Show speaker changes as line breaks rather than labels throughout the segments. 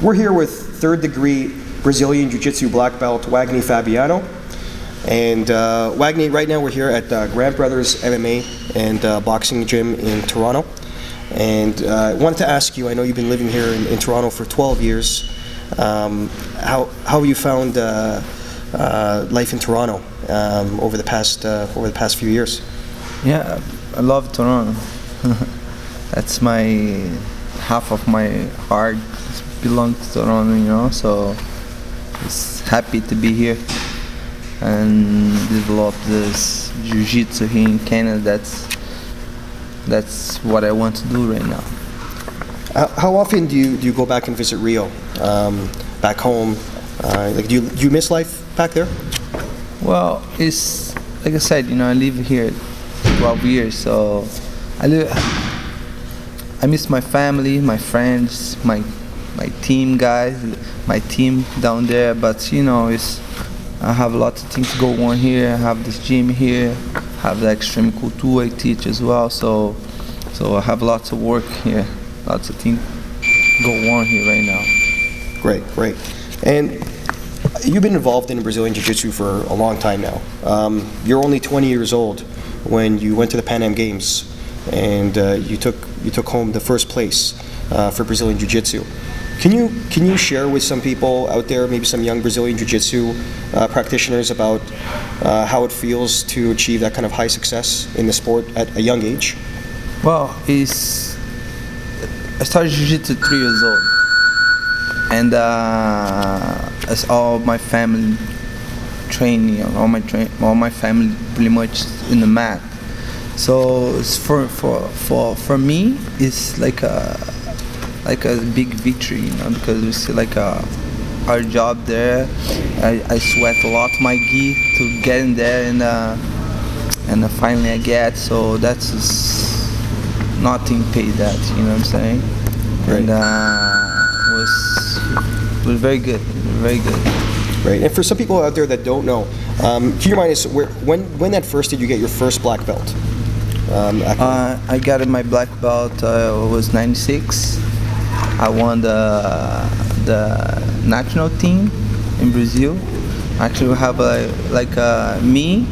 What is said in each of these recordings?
We're here with third-degree Brazilian Jiu-Jitsu black belt Wagnney Fabiano. And Wagnney, right now we're here at Grant Brothers MMA and Boxing Gym in Toronto. And I wanted to ask you, I know you've been living here in Toronto for 12 years. How have you found life in Toronto over the past few years?
Yeah, I love Toronto. That's my half of my heart belongs to Toronto, you know. So it's happy to be here and develop this jiu-jitsu here in Canada. That's what I want to do right now.
How often do you go back and visit Rio, back home? Like, do you miss life back there?
Well, it's like I said, you know, I live here 12 years, so I miss my family, my friends, my team guys, my team down there. But you know, I have a lot of things to go on here. I have this gym here, have the extreme culture I teach as well. So I have lots of work here, lots of things go on here right now.
Great. And you've been involved in Brazilian Jiu-Jitsu for a long time now. You're only 20 years old when you went to the Pan Am Games, and you took home the first place for Brazilian Jiu-Jitsu. Can you share with some people out there, maybe some young Brazilian Jiu-Jitsu practitioners, about how it feels to achieve that kind of high success in the sport at a young age?
Well, I started Jiu-Jitsu 3 years old, and as all my family training, all my family pretty much in the mat. So it's for me, it's like a big victory, you know, because we see like our job there. I sweat a lot my gi to get in there, and finally I get. So that's just nothing paid that, you know what I'm saying?
Right.
And it was very good, very good.
Right. And for some people out there that don't know, can you remind us when at first did you get your first black belt?
I got my black belt. It was '96. I won the national team in Brazil. Actually, we have me,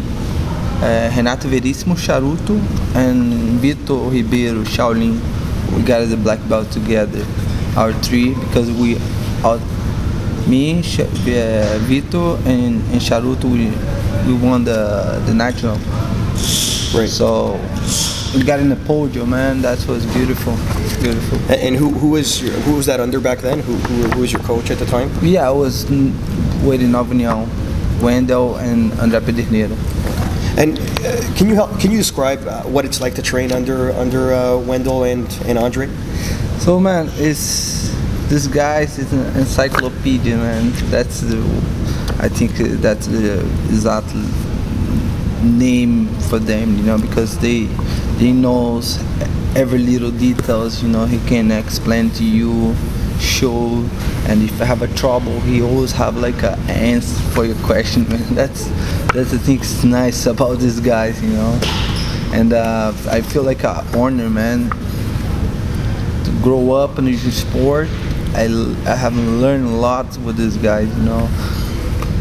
Renato Veríssimo, Charuto, and Vitor Ribeiro, Shaolin. We got the black belt together, our three, because me, Vitor, and Charuto, we won the national.
Right.
So we got in the podium, man. That was beautiful. Beautiful.
And who was that under back then? Who was your coach at the time?
Yeah, I was with Nova Uniao, Wendell and André Pedernera.
And can you describe what it's like to train under Wendell and Andre?
So man, this guy is an encyclopedia, man. I think that's the exact name for them, you know, because they knows every little details, you know. He can explain to you, show, and if you have a trouble, he always have like an answer for your question, man. That's the thing that's nice about these guys, you know. And I feel like an honor, man, to grow up in this sport. I have learned a lot with these guys, you know.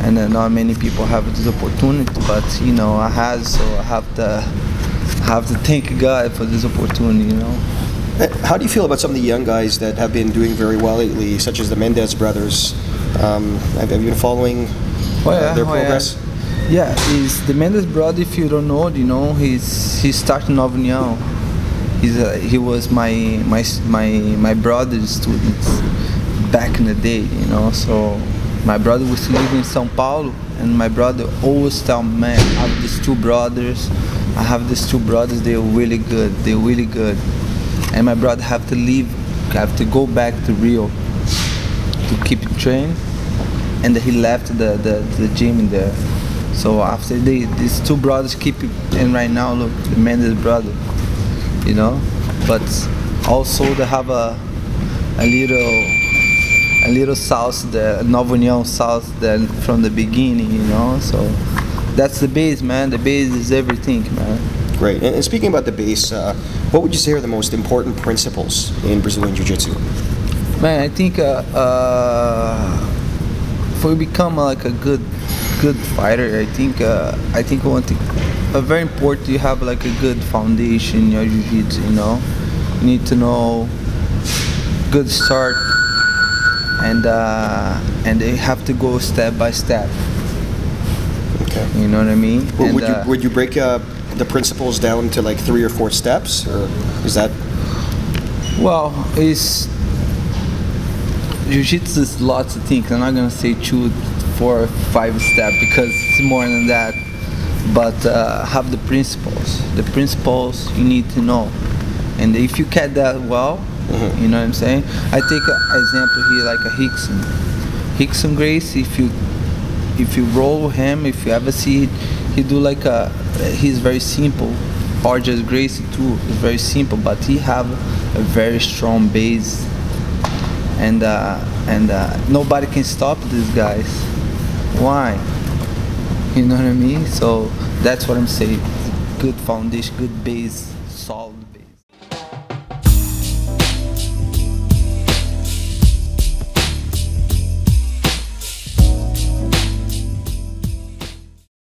And not many people have this opportunity, but you know, I have to thank God for this opportunity, you know.
How do you feel about some of the young guys that have been doing very well lately, such as the Mendez brothers? Have you been following their progress?
Yeah, he's the Mendez brother. If you don't know, you know, he started Nova Uniao. He was my brother's student back in the day, you know. So my brother was living in São Paulo, and my brother always tell me, man, I have these two brothers. They're really good. They're really good. And my brother have to go back to Rio to keep training. And he left the gym in there. So after these two brothers keep it, and right now look, the Mendes brother, you know. But also they have a little sauce there, Nova Uniao sauce there from the beginning, you know. So that's the base, man. The base is everything, man.
Great. And speaking about the base, what would you say are the most important principles in Brazilian Jiu-Jitsu?
Man, I think for you become like a good fighter, I think one thing very important, you have like a good foundation in your jiu-jitsu. You know, you need to know good start, and they have to go step by step.
Okay.
You know what I mean?
Would you break the principles down to like 3 or 4 steps, or is that?
Well, it's jiu-jitsu is lots of things. I'm not gonna say 2, 4, or 5 steps because it's more than that. But have the principles. The principles you need to know, and if you get that well, you know what I'm saying. I take an example here like a Rickson Gracie. If you roll with him, if you ever see he do like he's very simple. Or just Gracie too is very simple, but he have a very strong base, and nobody can stop these guys. Why? You know what I mean? So that's what I'm saying. Good foundation, good base, solid.